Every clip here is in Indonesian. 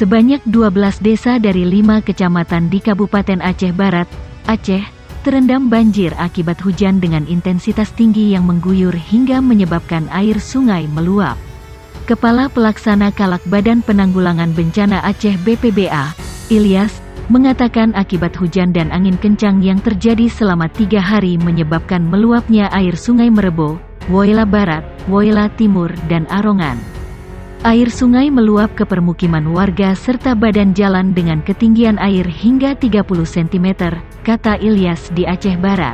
Sebanyak 12 desa dari 5 kecamatan di Kabupaten Aceh Barat, Aceh, terendam banjir akibat hujan dengan intensitas tinggi yang mengguyur hingga menyebabkan air sungai meluap. Kepala Pelaksana Kalak Badan Penanggulangan Bencana Aceh BPBA, Ilyas, mengatakan akibat hujan dan angin kencang yang terjadi selama 3 hari menyebabkan meluapnya air sungai Merebo, Woyla Barat, Woyla Timur, dan Arongan. Air sungai meluap ke permukiman warga serta badan jalan dengan ketinggian air hingga 30 cm, kata Ilyas di Aceh Barat.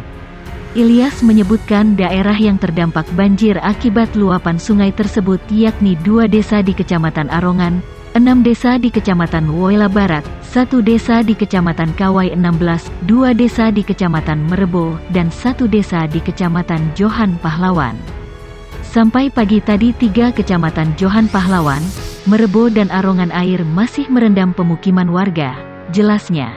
Ilyas menyebutkan daerah yang terdampak banjir akibat luapan sungai tersebut yakni 2 desa di Kecamatan Arongan, 6 desa di Kecamatan Woyla Barat, 1 desa di Kecamatan Kawai 16, 2 desa di Kecamatan Merebo, dan 1 desa di Kecamatan Johan Pahlawan. Sampai pagi tadi 3 Kecamatan Johan Pahlawan, Merebo dan Arongan air masih merendam pemukiman warga, jelasnya.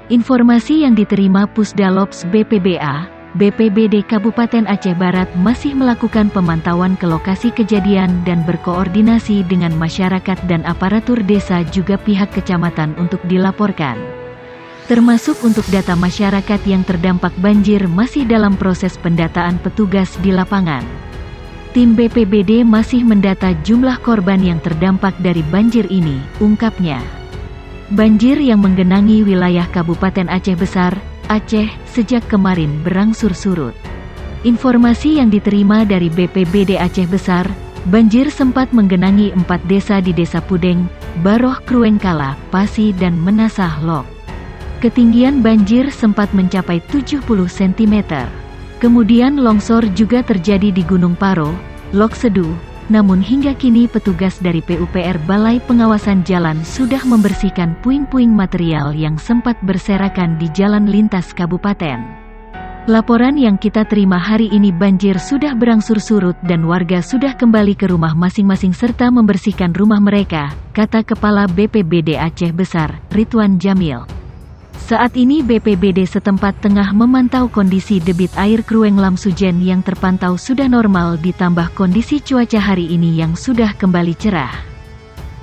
Informasi yang diterima Pusdalops BPBA, BPBD Kabupaten Aceh Barat masih melakukan pemantauan ke lokasi kejadian dan berkoordinasi dengan masyarakat dan aparatur desa juga pihak kecamatan untuk dilaporkan. Termasuk untuk data masyarakat yang terdampak banjir masih dalam proses pendataan petugas di lapangan. Tim BPBD masih mendata jumlah korban yang terdampak dari banjir ini, ungkapnya. Banjir yang menggenangi wilayah Kabupaten Aceh Besar, Aceh, sejak kemarin berangsur surut. Informasi yang diterima dari BPBD Aceh Besar, banjir sempat menggenangi 4 desa di Desa Pudeng, Baroh Kruengkala, Pasi dan Menasah Lok. Ketinggian banjir sempat mencapai 70 cm. Kemudian longsor juga terjadi di Gunung Paro, Lok Sedu, namun hingga kini petugas dari PUPR Balai Pengawasan Jalan sudah membersihkan puing-puing material yang sempat berserakan di jalan lintas kabupaten. Laporan yang kita terima hari ini banjir sudah berangsur surut dan warga sudah kembali ke rumah masing-masing serta membersihkan rumah mereka, kata Kepala BPBD Aceh Besar, Ridwan Jamil. Saat ini BPBD setempat tengah memantau kondisi debit air Krueng Lam Sujen yang terpantau sudah normal ditambah kondisi cuaca hari ini yang sudah kembali cerah.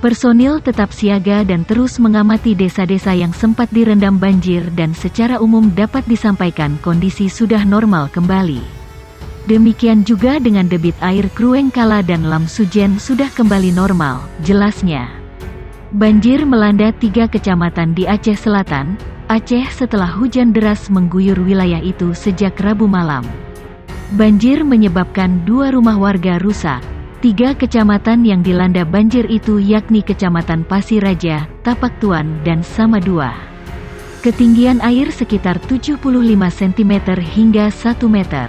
Personil tetap siaga dan terus mengamati desa-desa yang sempat direndam banjir dan secara umum dapat disampaikan kondisi sudah normal kembali. Demikian juga dengan debit air Krueng Kala dan Lam Sujen sudah kembali normal, jelasnya. Banjir melanda 3 kecamatan di Aceh Selatan, Aceh setelah hujan deras mengguyur wilayah itu sejak Rabu malam. Banjir menyebabkan 2 rumah warga rusak. 3 kecamatan yang dilanda banjir itu yakni Kecamatan Pasir Raja, Tapak Tuan dan Samadua. Ketinggian air sekitar 75 cm hingga 1 meter.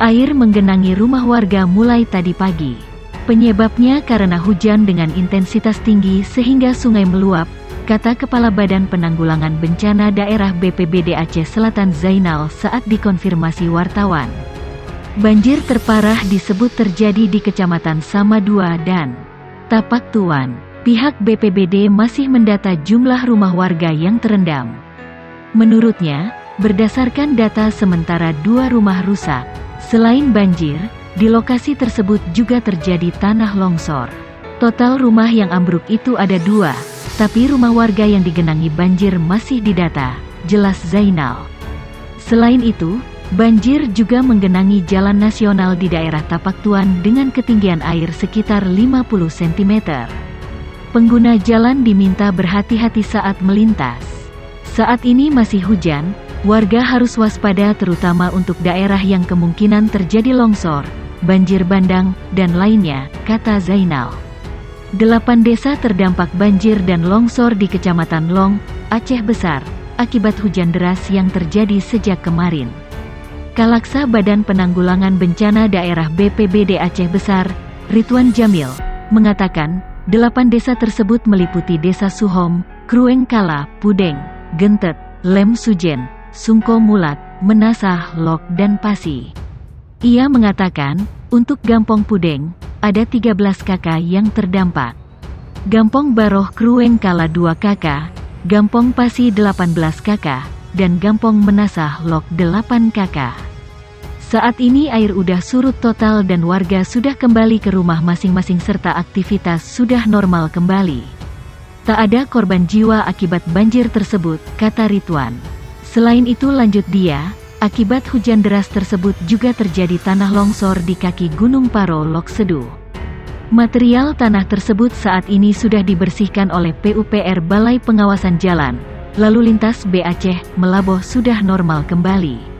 Air menggenangi rumah warga mulai tadi pagi. Penyebabnya karena hujan dengan intensitas tinggi sehingga sungai meluap, kata Kepala Badan Penanggulangan Bencana Daerah BPBD Aceh Selatan Zainal saat dikonfirmasi wartawan. Banjir terparah disebut terjadi di Kecamatan Samadua dan Tapak Tuan. Pihak BPBD masih mendata jumlah rumah warga yang terendam. Menurutnya, berdasarkan data sementara 2 rumah rusak. Selain banjir, di lokasi tersebut juga terjadi tanah longsor. Total rumah yang ambruk itu ada 2. Tapi rumah warga yang digenangi banjir masih didata, jelas Zainal. Selain itu, banjir juga menggenangi jalan nasional di daerah Tapak Tuan dengan ketinggian air sekitar 50 cm. Pengguna jalan diminta berhati-hati saat melintas. Saat ini masih hujan, warga harus waspada terutama untuk daerah yang kemungkinan terjadi longsor, banjir bandang, dan lainnya, kata Zainal. 8 desa terdampak banjir dan longsor di Kecamatan Long, Aceh Besar, akibat hujan deras yang terjadi sejak kemarin. Kalaksa Badan Penanggulangan Bencana Daerah BPBD Aceh Besar, Ridwan Jamil, mengatakan, 8 desa tersebut meliputi Desa Suhom, Krueng Kala, Pudeng, Gentet, Lem Sujen, Sungko Mulat, Menasah Lok dan Pasi. Ia mengatakan, untuk Gampong Pudeng, ada 13 kakak yang terdampak. Gampong Baroh Krueng Kala 2 kakak, Gampong Pasi 18 kakak, dan Gampong Menasah Lok 8 kakak. Saat ini air udah surut total dan warga sudah kembali ke rumah masing-masing serta aktivitas sudah normal kembali. Tak ada korban jiwa akibat banjir tersebut, kata Ridwan. Selain itu lanjut dia, akibat hujan deras tersebut juga terjadi tanah longsor di kaki Gunung Paro Loksedu. Material tanah tersebut saat ini sudah dibersihkan oleh PUPR Balai Pengawasan Jalan, lalu lintas B Aceh Melaboh sudah normal kembali.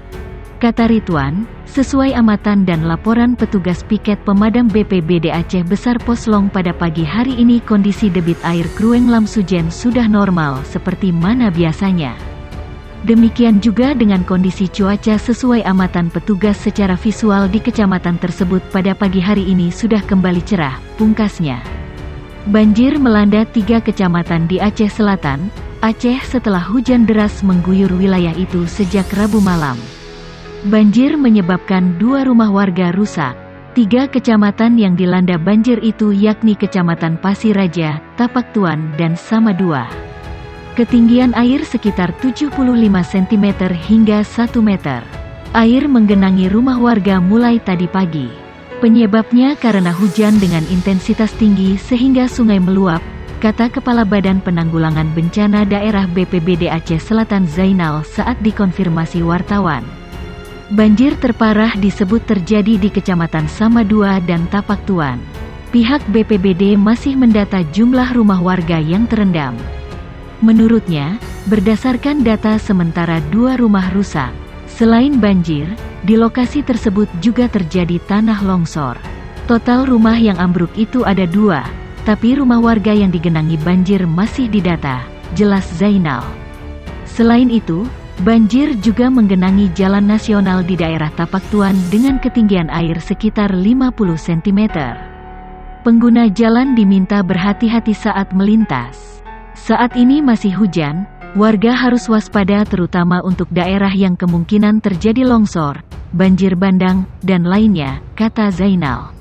Kata Ridwan, sesuai amatan dan laporan petugas piket pemadam BPBD Aceh Besar Poslong pada pagi hari ini kondisi debit air Krueng Lam Sujen sudah normal seperti mana biasanya. Demikian juga dengan kondisi cuaca sesuai amatan petugas secara visual di kecamatan tersebut pada pagi hari ini sudah kembali cerah, pungkasnya. Banjir melanda 3 kecamatan di Aceh Selatan, Aceh setelah hujan deras mengguyur wilayah itu sejak Rabu malam. Banjir menyebabkan 2 rumah warga rusak. 3 kecamatan yang dilanda banjir itu yakni Kecamatan Pasir Raja, Tapak Tuan dan Samadua. Ketinggian air sekitar 75 cm hingga 1 meter. Air menggenangi rumah warga mulai tadi pagi. Penyebabnya karena hujan dengan intensitas tinggi sehingga sungai meluap, kata Kepala Badan Penanggulangan Bencana Daerah BPBD Aceh Selatan Zainal saat dikonfirmasi wartawan. Banjir terparah disebut terjadi di Kecamatan Samadua dan Tapak Tuan. Pihak BPBD masih mendata jumlah rumah warga yang terendam. Menurutnya, berdasarkan data sementara 2 rumah rusak. Selain banjir, di lokasi tersebut juga terjadi tanah longsor. Total rumah yang ambruk itu ada 2, tapi rumah warga yang digenangi banjir masih didata, jelas Zainal. Selain itu, banjir juga menggenangi jalan nasional di daerah Tapak Tuan dengan ketinggian air sekitar 50 cm. Pengguna jalan diminta berhati-hati saat melintas. Saat ini masih hujan, warga harus waspada terutama untuk daerah yang kemungkinan terjadi longsor, banjir bandang, dan lainnya, kata Zainal.